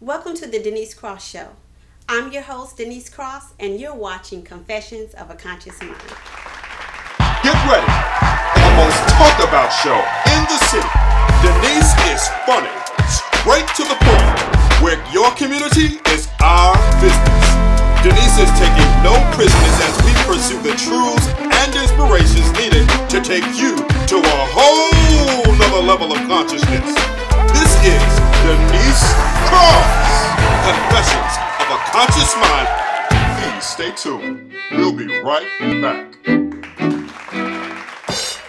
Welcome to the Denise Cross Show. I'm your host, Denise Cross, and you're watching Confessions of a Conscious Mind. Get ready for the most talked about show in the city. Denise is funny, straight to the point, where your community is our business. Denise is taking no prisoners as we pursue the truths and inspirations needed to take you to a whole nother level of consciousness. This is Denise Cross, Confessions of a Conscious Mind. Please stay tuned. We'll be right back.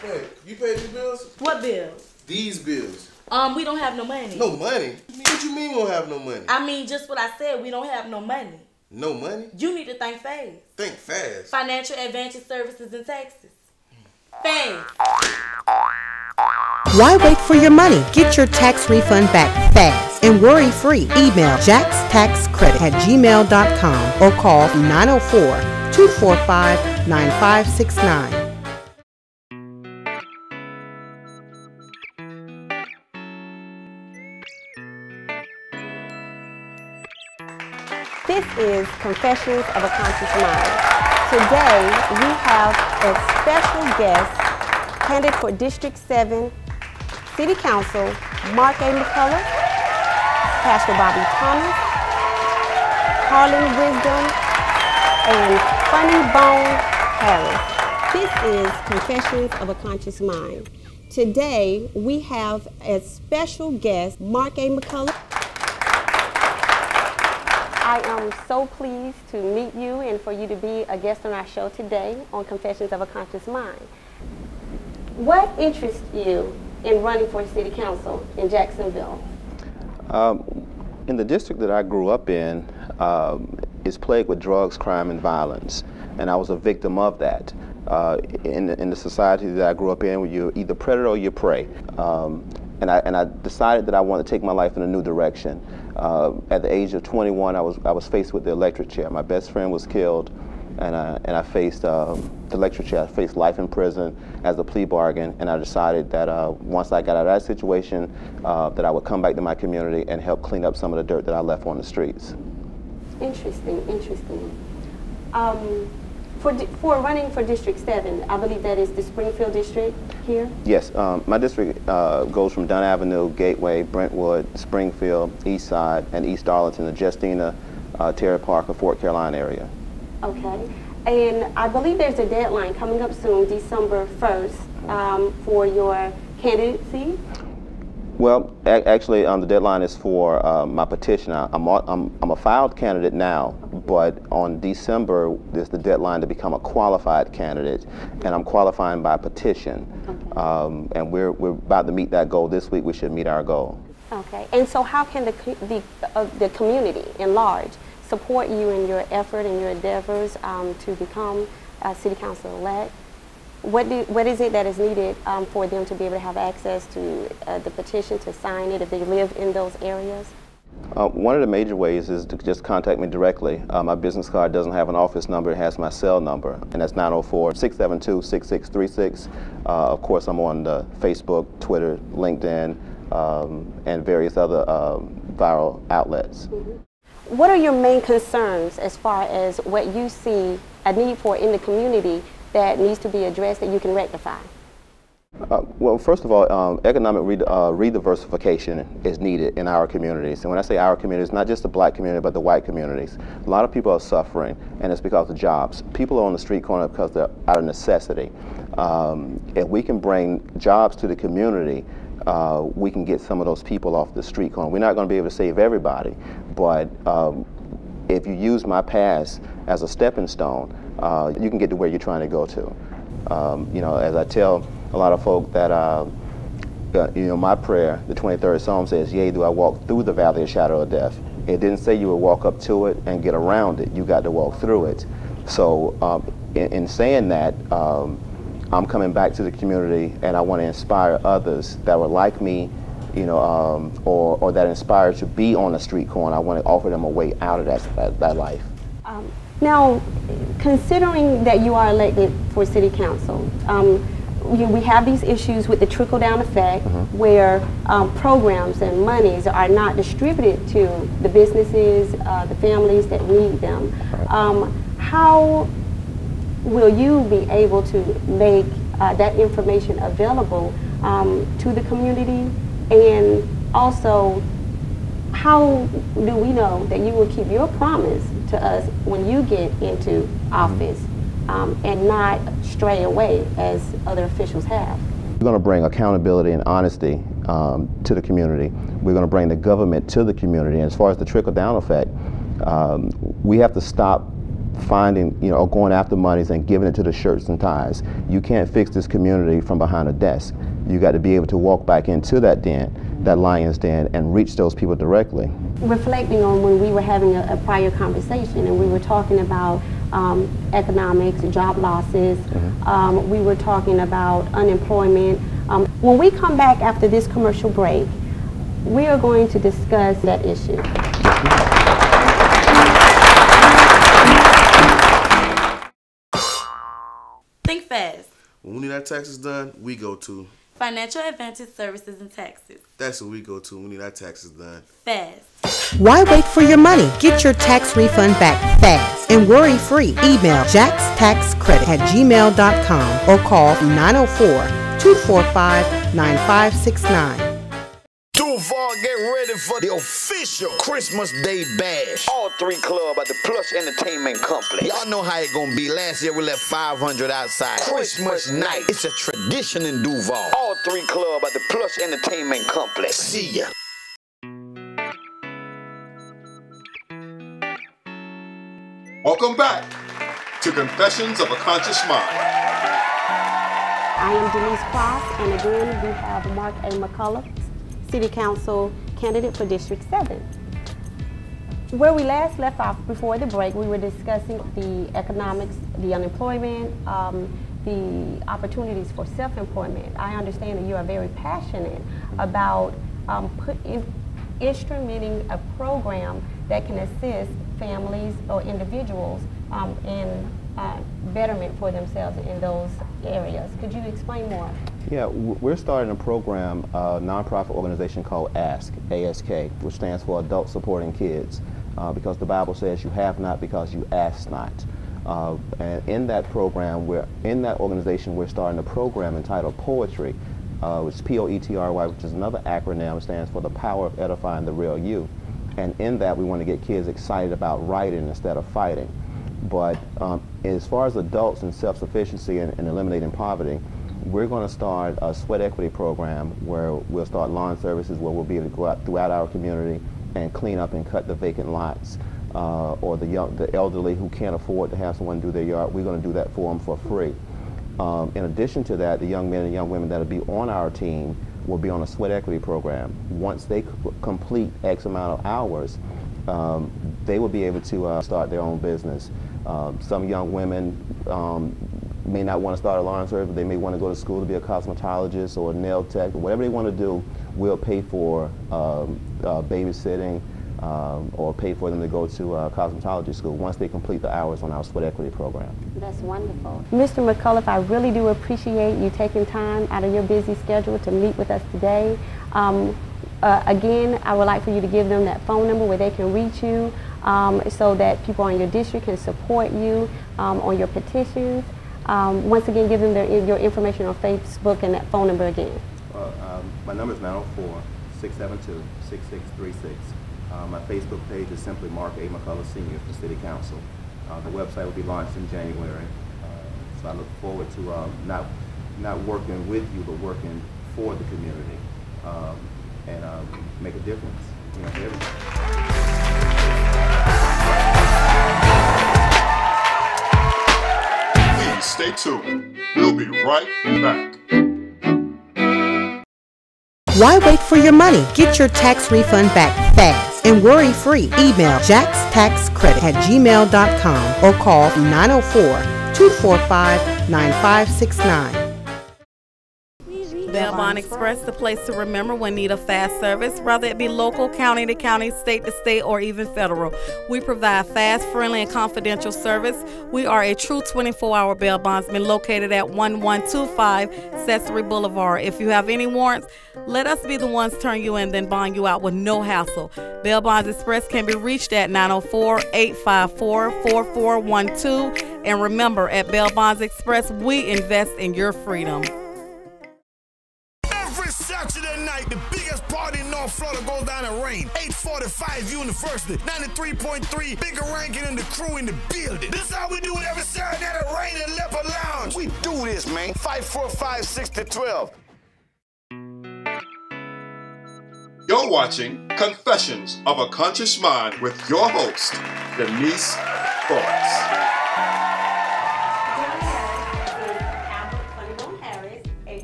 Hey, you paid your bills? What bills? These bills. We don't have no money. No money? What you mean we don't have no money? I mean, just what I said, we don't have no money. No money? You need to think fast. Think fast. Financial Advantage Services in Texas. Fast. Why wait for your money? Get your tax refund back fast and worry-free. Email jaxtaxcredit@gmail.com or call 904-245-9569. This is Confessions of a Conscious Mind. Today, we have a special guest, candidate for District 7 City Council, Mark A. McCullough, Pastor Bobby Thomas, Harlan Wisdom, and Funny Bone Harris. This is Confessions of a Conscious Mind. Today, we have as special guest, Mark A. McCullough. I am so pleased to meet you and for you to be a guest on our show today on Confessions of a Conscious Mind. What interests you in running for city council in Jacksonville? In the district that I grew up in, is plagued with drugs, crime, and violence, and I was a victim of that. In the society that I grew up in, where you're either predator or you're prey. And I decided that I wanted to take my life in a new direction. At the age of 21, I was faced with the electric chair. My best friend was killed, and I faced the electric chair. I faced life in prison as a plea bargain, and I decided that once I got out of that situation, that I would come back to my community and help clean up some of the dirt that I left on the streets. Interesting, interesting. For running for District 7, I believe that is the Springfield district here? Yes, my district goes from Dunn Avenue, Gateway, Brentwood, Springfield, East Side, and East Arlington, the Justina, Terry Parker, Fort Carolina area. Okay, and I believe there's a deadline coming up soon, December 1st, for your candidacy? Well, actually, the deadline is for my petition. I'm a filed candidate now, but on December, there's the deadline to become a qualified candidate, and I'm qualifying by petition. Okay. And we're about to meet that goal this week. We should meet our goal. Okay, and so how can the community in large support you in your effort and your endeavors to become a city council-elect? What is it that is needed for them to be able to have access to the petition, to sign it if they live in those areas? One of the major ways is to just contact me directly. My business card doesn't have an office number, it has my cell number, and that's 904-672-6636. Of course, I'm on Facebook, Twitter, LinkedIn, and various other viral outlets. Mm-hmm. What are your main concerns as far as what you see a need for in the community that needs to be addressed that you can rectify? Well, first of all, economic rediversification is needed in our communities. And when I say our communities, not just the black community, but the white communities. A lot of people are suffering, and it's because of jobs. People are on the street corner because they're out of necessity. If we can bring jobs to the community, we can get some of those people off the street corner. We're not going to be able to save everybody, but if you use my past as a stepping stone, you can get to where you're trying to go to. You know, as I tell a lot of folk that, you know, my prayer, the 23rd Psalm says, "Yea, do I walk through the valley of shadow of death." It didn't say you would walk up to it and get around it. You got to walk through it. So in saying that, I'm coming back to the community, and I want to inspire others that were like me, you know, or that inspired to be on a street corner. I want to offer them a way out of that life. Now, considering that you are elected for city council, we have these issues with the trickle-down effect, where programs and monies are not distributed to the businesses, the families that need them. How will you be able to make that information available to the community? And also, how do we know that you will keep your promise to us when you get into office and not stray away as other officials have? We're going to bring accountability and honesty to the community. We're going to bring the government to the community. And as far as the trickle-down effect, we have to stop finding, or going after monies and giving it to the shirts and ties. You can't fix this community from behind a desk. You got to be able to walk back into that den, that lion's den, and reach those people directly. Reflecting on when we were having a prior conversation and we were talking about economics, job losses, we were talking about unemployment. When we come back after this commercial break, we are going to discuss that issue. Think fast. When we need our taxes done, we go to Financial Advantage Services and Taxes. That's what we go to when we need our taxes done. Fast. Why wait for your money? Get your tax refund back fast and worry-free. Email jackstaxcredit@gmail.com or call 904-245-9569. Duval, get ready for the official Christmas Day Bash. All three club at the Plush Entertainment Complex. Y'all know how it gonna be. Last year we left 500 outside. Christmas night. It's a tradition in Duval. All three club at the Plush Entertainment Complex. See ya. Welcome back to Confessions of a Conscious Mind. I am Denise Cross, and again we have Mark A. McCullough, City Council candidate for District 7. Where we last left off before the break, we were discussing the economics, the unemployment, the opportunities for self-employment. I understand that you are very passionate about instrumenting a program that can assist families or individuals in betterment for themselves in those areas. Could you explain more? Yeah, we're starting a program, a nonprofit organization called ASK, ASK, which stands for Adults Supporting Kids, because the Bible says you have not because you ask not. And in that program, in that organization, we're starting a program entitled Poetry, which is P-O-E-T-R-Y, which is another acronym. It stands for the power of edifying the real you. And in that, we want to get kids excited about writing instead of fighting. But as far as adults and self-sufficiency and eliminating poverty, we're going to start a sweat equity program where we'll start lawn services, where we'll be able to go out throughout our community and clean up and cut the vacant lots, or the elderly who can't afford to have someone do their yard. We're going to do that for them for free. In addition to that, the young men and young women that will be on our team will be on a sweat equity program. Once they complete X amount of hours, they will be able to start their own business. Some young women may not want to start a lawn service, but they may want to go to school to be a cosmetologist or a nail tech, or whatever they want to do. We'll pay for babysitting or pay for them to go to cosmetology school once they complete the hours on our sweat equity program. That's wonderful. Mr. McCullough, I really do appreciate you taking time out of your busy schedule to meet with us today. Again, I would like for you to give them that phone number where they can reach you so that people in your district can support you on your petitions. Once again, give them your information on Facebook and that phone number again. My number is 904-672-6636. My Facebook page is simply Mark A. McCullough Sr. for City Council. The website will be launched in January. So I look forward to not working with you, but working for the community and make a difference, for everybody. Please stay tuned. We'll be right back. Why wait for your money? Get your tax refund back fast and worry-free. Email jackstaxcredit@gmail.com or call 904-245-9569. Bell Bond Express, the place to remember when need a fast service, whether it be local, county to county, state to state, or even federal. We provide fast, friendly, and confidential service. We are a true 24-hour bail bondsman located at 1125 Sesame Boulevard. If you have any warrants, let us be the ones turn you in, then bond you out with no hassle. Bell Bonds Express can be reached at 904-854-4412. And remember, at Bell Bonds Express, we invest in your freedom. Every Saturday night, the biggest party in North Florida goes down in Rain. 845 University, 93.3, Bigger Rankin and the crew in the building. This is how we do it every Saturday night at Rain and Leopard Lounge. We do this, man. 545-6012. You're watching Confessions of a Conscious Mind with your host, Denise Forbes.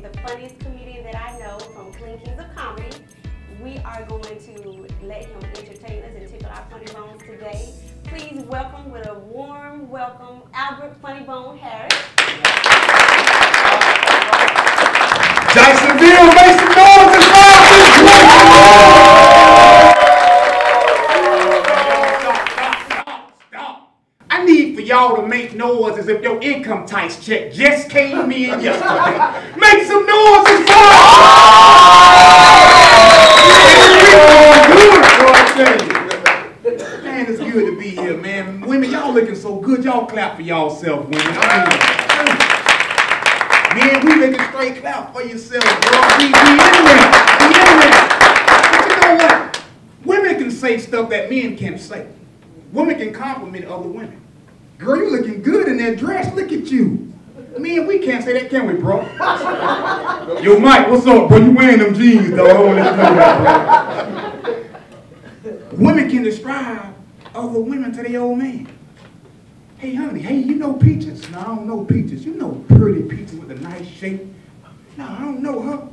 The funniest comedian that I know from Clean Kings of Comedy. We are going to let him entertain us and tickle our funny bones today. Please welcome with a warm welcome, Albert Funny Bone Harris. Jacksonville, make some noise and I need for y'all to make noise as if your income tax check just came in yesterday. Make some noise and Man, it's good to be here, man. Women, y'all looking so good. Y'all clap for y'allself, women. Man, we looking straight. Clap for yourself, bro. We in there. But you know what? Women can say stuff that men can't say. Women can compliment other women. Girl, you looking good in that dress. Look at you. Man, we can't say that, can we, bro? Yo, Mike, what's up, bro? You wearing them jeans, though. I don't want to do that, bro. Women can describe other women to their old man. Hey, honey, hey, you know Peaches? No, I don't know Peaches. You know pretty Peaches with a nice shape? No, I don't know her.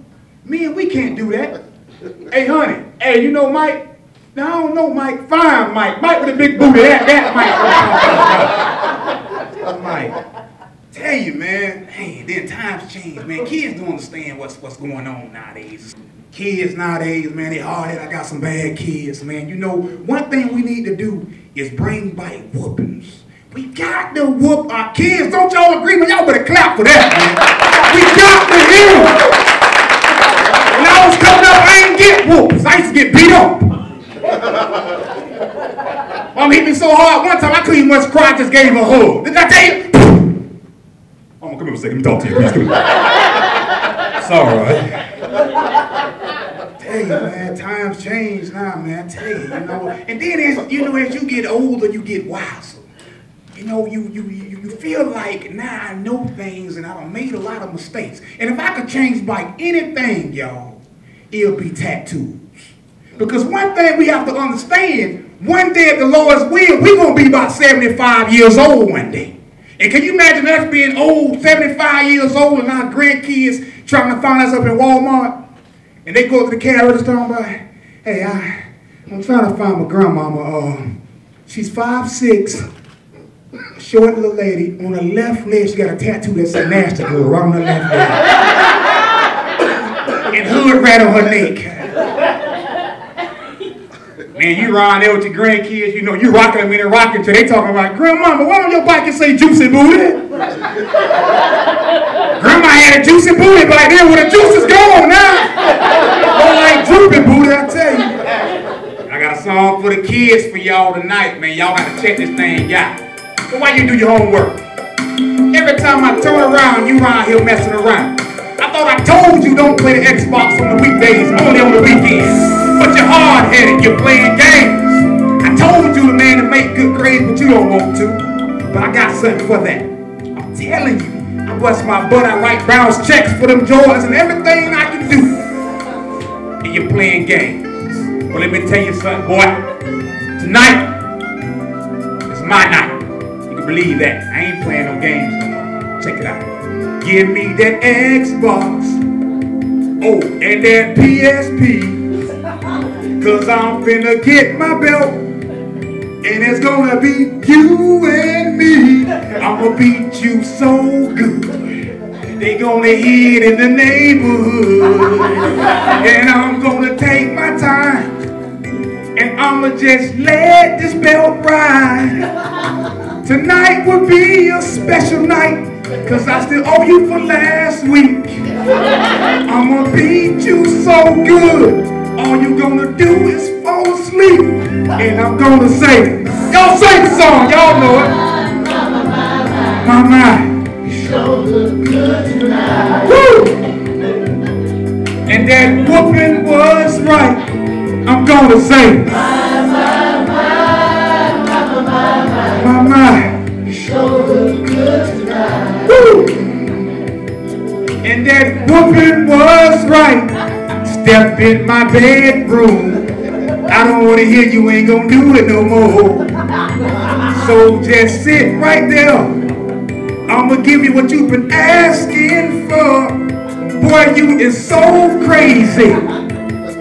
Man, we can't do that. Hey, honey, hey, you know Mike? No, I don't know Mike. Fine Mike. Mike with a big booty. That Mike. Mike. Tell you, man. Hey, then times change, man. Kids don't understand what's going on nowadays. Kids nowadays, man, they hard-headed. I got some bad kids, man. You know, one thing we need to do is bring back whoopings. We got to whoop our kids. Don't y'all agree? Man, y'all better clap for that, man. We got to hear them. When I was coming up, I ain't get whoops. I used to get beat up. Mom hit me so hard one time I couldn't even much cry, I just gave her a hug. Did I tell you? Oh, come here a second, let me talk to you. Please, come here. It's all right. Tell you, man, times change now, man. Tell you, you know. And then as you get older, you get wiser. You know, you feel like, now I know things and I've made a lot of mistakes. And if I could change by anything, y'all, it'll be tattoos. Because one thing we have to understand, one day at the Lord's will, we're going to be about 75 years old one day. And can you imagine us being old, 75 years old, and our grandkids trying to find us up in Walmart? And they go to the cash register and by, hey, I'm trying to find my grandmama. She's 5'6", short little lady. On her left leg, she got a tattoo that says Nasty Girl right on her left leg. And hood right on her neck. Man, you ride there with your grandkids, you know, you rocking them in a rocking chair. They talking about, Grandmama, why on your bike and say juicy booty? Grandma had a juicy booty back there where the juice is gone now. Don't like droopy booty, I tell you. I got a song for the kids for y'all tonight, man. Y'all gotta check this thing out. But why you do your homework? Every time I turn around, you around here messing around. I thought I told you don't play the Xbox on the weekdays, only on the weekends. But you're hard-headed, you're playing games. I told you, man, to make good grades, but you don't want to. But I got something for that. I'm telling you, I bust my butt, I write bounce checks for them Jordans and everything I can do. And you're playing games. Well, let me tell you something, boy. Tonight is my night. You can believe that. I ain't playing no games no more. Check it out. Give me that Xbox. Oh, and that PSP. Cause I'm finna get my belt, and it's gonna be you and me. I'ma beat you so good, They gonna hit in the neighborhood. And I'm gonna take my time. And I'ma just let this belt ride. Tonight will be a special night, 'cause I still owe you for last week. I'ma beat you so good, all you gonna do is fall asleep. And I'm gonna say, y'all sing the song, y'all know it. Mama, you sure look good tonight. Woo! And that whooping was right. I'm gonna say, Mama, you sure look good tonight. Woo! And that whooping was right. Step in my bedroom. I don't want to hear you ain't gonna do it no more. So just sit right there. I'ma give you what you've been asking for. Boy, you is so crazy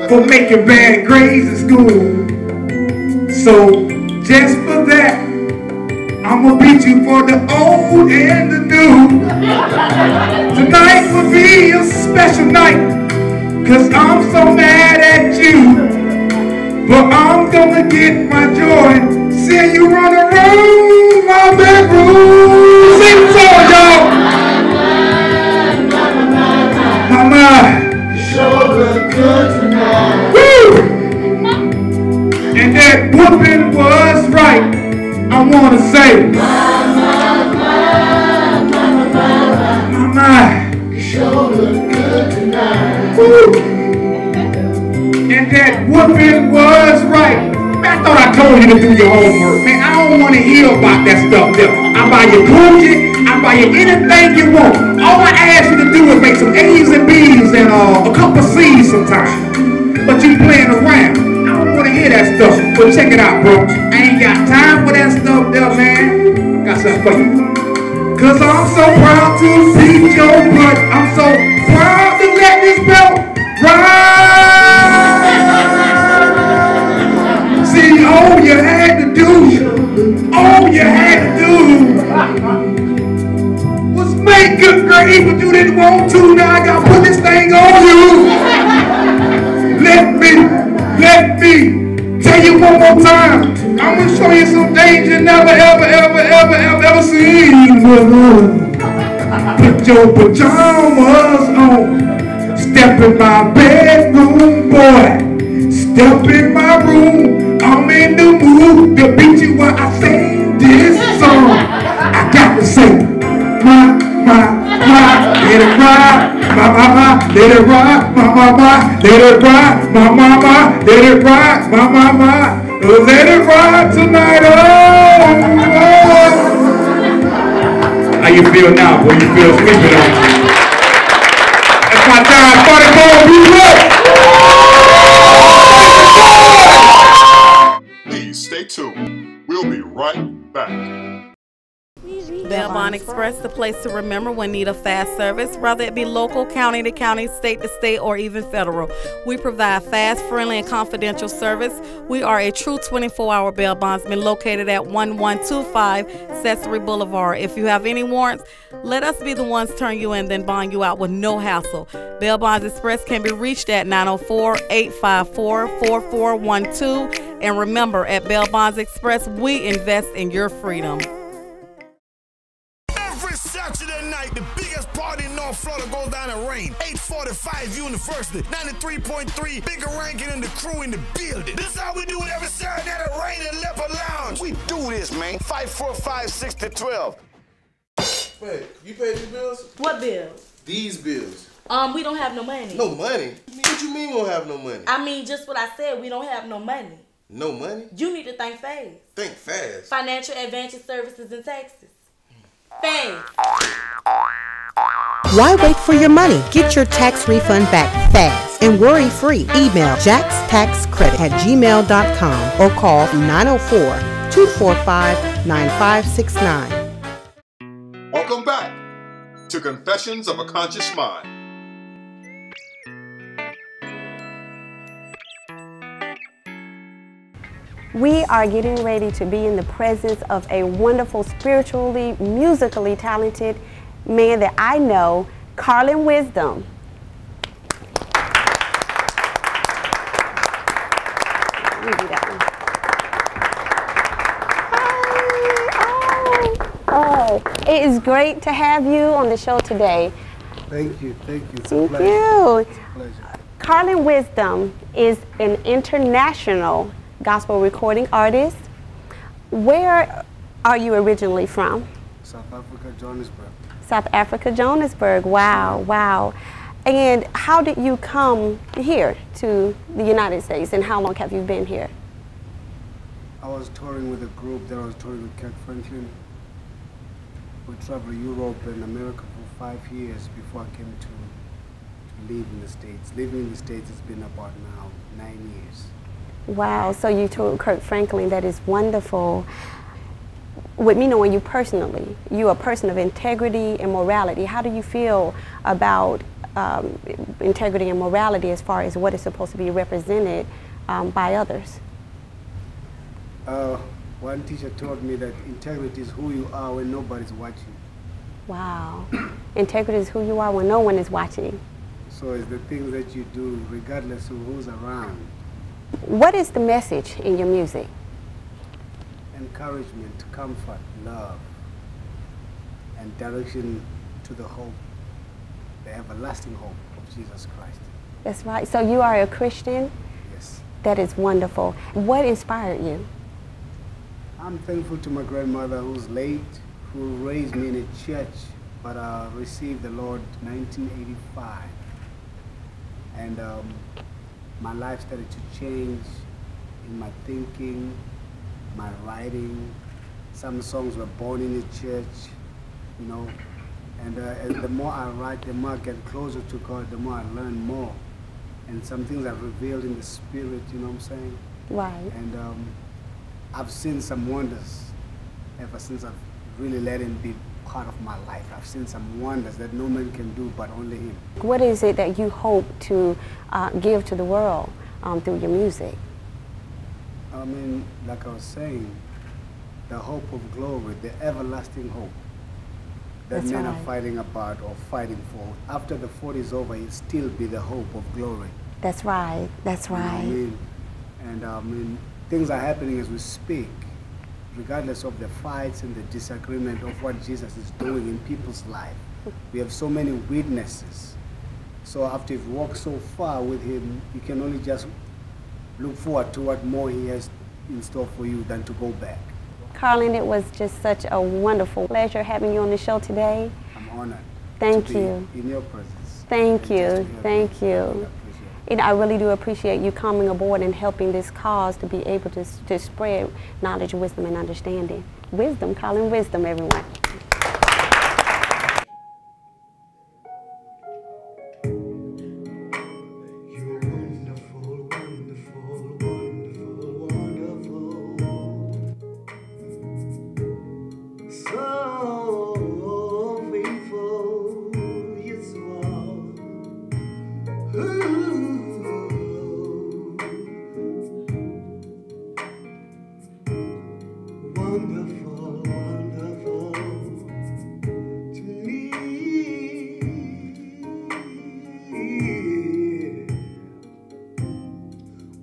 for making bad grades in school. So just for that, I'ma beat you for the old and the new. Tonight will be a special night, 'cause I'm so mad at you. But I'm gonna get my joy, seeing you run around my bedroom. Sing the song, y'all. Mama, you sure look good tonight. Woo! And that whooping was right. I wanna say, Mama, you sure look good tonight. Woo! And that whooping was right. Man, I thought I told you to do your homework. Man, I don't want to hear about that stuff there. I buy you coochie, I buy you anything you want. All I ask you to do is make some A's and B's and a couple C's sometimes. But you playing around. I don't want to hear that stuff. But check it out, bro. I ain't got time for that stuff there, man. Got something for you. 'Cause I'm so proud to beat your butt. I'm so proud to let this belt ride. See, all you had to do was make good grades, but you didn't want to. Now I gotta put this thing on you. Let me tell you one more time. I'm gonna show you some things you never, ever seen. Put your pajamas on. Step in my bedroom, boy. Step in my room. I'm in the mood to beat you while I sing this song. I got to say, my, let it ride. My, let it ride. My, let it ride. My, let it ride. My, let it ride tonight. Oh. How you feel now, boy? You feel sleeping on me? That's my time. Funny boy, you up. Please stay tuned. We'll be right back. Bell Bond Express, the place to remember when need a fast service, whether it be local, county to county, state to state, or even federal. We provide fast, friendly, and confidential service. We are a true 24-hour bail bondsman located at 1125 Sesame Boulevard. If you have any warrants, let us be the ones turn you in, then bond you out with no hassle. Bail Bonds Express can be reached at 904-854-4412. And remember, at Bail Bonds Express, we invest in your freedom. Saturday night, the biggest party in North Florida goes down in rain. 845 University, 93.3, Bigger Rankin and the crew in the building. This is how we do it every Saturday at Rain and Leopard Lounge. We do this, man. 545-6012. Wait, you paid these bills? What bills? These bills. We don't have no money. No money? What you mean we don't have no money? I mean, just what I said, we don't have no money. No money? You need to think fast. Think fast. Financial Advantage Services in Texas. Fast. Why wait for your money? Get your tax refund back fast and worry-free. Email jackstaxcredit@gmail.com or call 904-245-9569. Welcome back to Confessions of a Conscious Mind. We are getting ready to be in the presence of a wonderful, spiritually, musically talented man that I know Carlin Wisdom. Let me do that one. Oh, it is great to have you on the show today. Thank you, thank you. It's a Thank pleasure. you. It's a pleasure. Carlin Wisdom is an international gospel recording artist. Where are you originally from? South Africa, Johannesburg. South Africa, Johannesburg. Wow, wow. And how did you come here to the United States, and how long have you been here? I was touring with a group that I was touring with Kirk Franklin. We traveled Europe and America for 5 years before I came to live in the States. Living in the States has been about now 9 years. Wow, so you toured Kirk Franklin. That is wonderful. With me knowing you personally, you're a person of integrity and morality. How do you feel about integrity and morality as far as what is supposed to be represented by others? One teacher told me that integrity is who you are when nobody's watching. Wow. Integrity is who you are when no one is watching. So it's the things that you do regardless of who's around. What is the message in your music? Encouragement, comfort, love, and direction to the hope, the everlasting hope of Jesus Christ. That's right. So you are a Christian? Yes. That is wonderful. What inspired you? I'm thankful to my grandmother who's late, who raised me in a church, but received the Lord in 1985. And my life started to change in my thinking, my writing. Some songs were born in the church, you know. And the more I write, the more I get closer to God, the more I learn more. And some things are revealed in the spirit, you know what I'm saying? Right. And I've seen some wonders ever since I've really let Him be part of my life. I've seen some wonders that no man can do but only Him. What is it that you hope to give to the world through your music? I mean, like I was saying, the hope of glory, the everlasting hope that That's men right. are fighting about or fighting for. After the 40 is over, it'll still be the hope of glory. That's right. That's right. You know what I mean? And I mean, things are happening as we speak, regardless of the fights and the disagreement of what Jesus is doing in people's life. We have so many witnesses. So after you've walked so far with Him, you can only just look forward to what more He has in store for you than to go back. Carlin, it was just such a wonderful pleasure having you on the show today. I'm honored. Thank to be you. in your presence. Thank And just to you. have Thank you. you. I appreciate it. And I really do appreciate you coming aboard and helping this cause to be able to spread knowledge, wisdom, and understanding. Wisdom, Carlin Wisdom, everyone.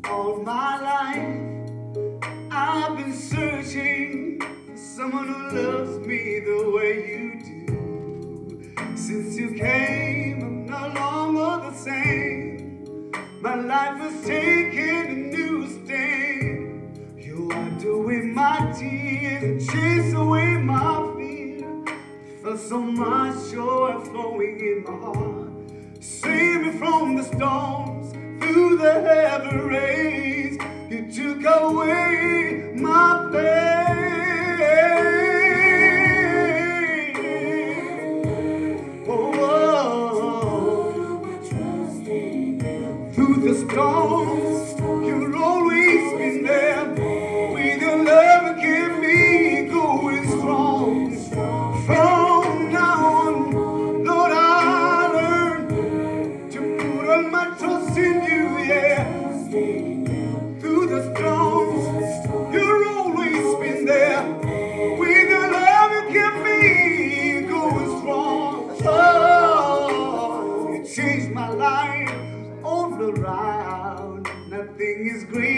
All my life, I've been searching for someone who loves me the way you do. Since you came, I'm no longer the same. My life has taken a new stain. You wiped away my tears and chased away my fear. Felt so much joy flowing in my heart. Save me from the storms, through the heavy rains. You took away my pain. Oh, through the storms, you've always been there. With your love, keep me going strong. From now on, Lord, I learn to put all my trust in you, yeah. Through the storms,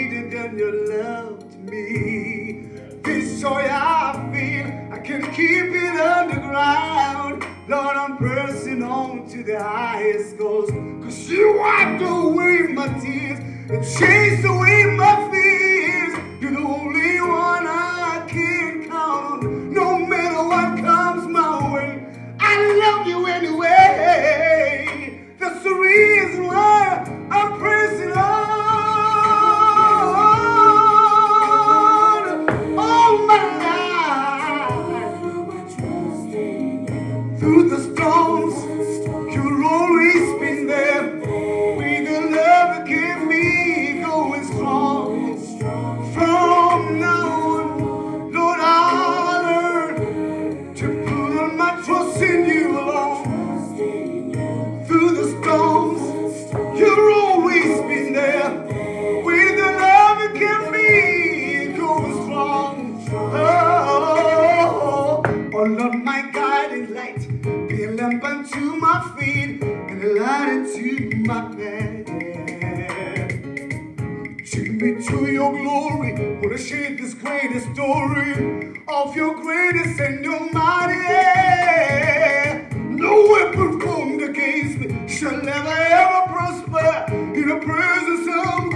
greater than your love to me. This joy I feel, I can't keep it underground. Lord, I'm pressing on to the highest goals. 'Cause you wiped away my tears and chased away my fears. You're the only one I can count on, no matter what comes my way. I love you anyway. That's the reason why I'm pressing on. All my life, through the storms, you've always been there. With the love that kept me going strong. From now on, Lord, I'll learn to put all my trust in you alone. Through the storms, you've always been there. With the love that kept me going strong. Oh, Lord, my guiding light, be a lamp unto my feet and a light unto my path. Take me to your glory, wanna share this greatest story of your greatness and your mighty. No weapon formed against me shall never ever prosper in the presence of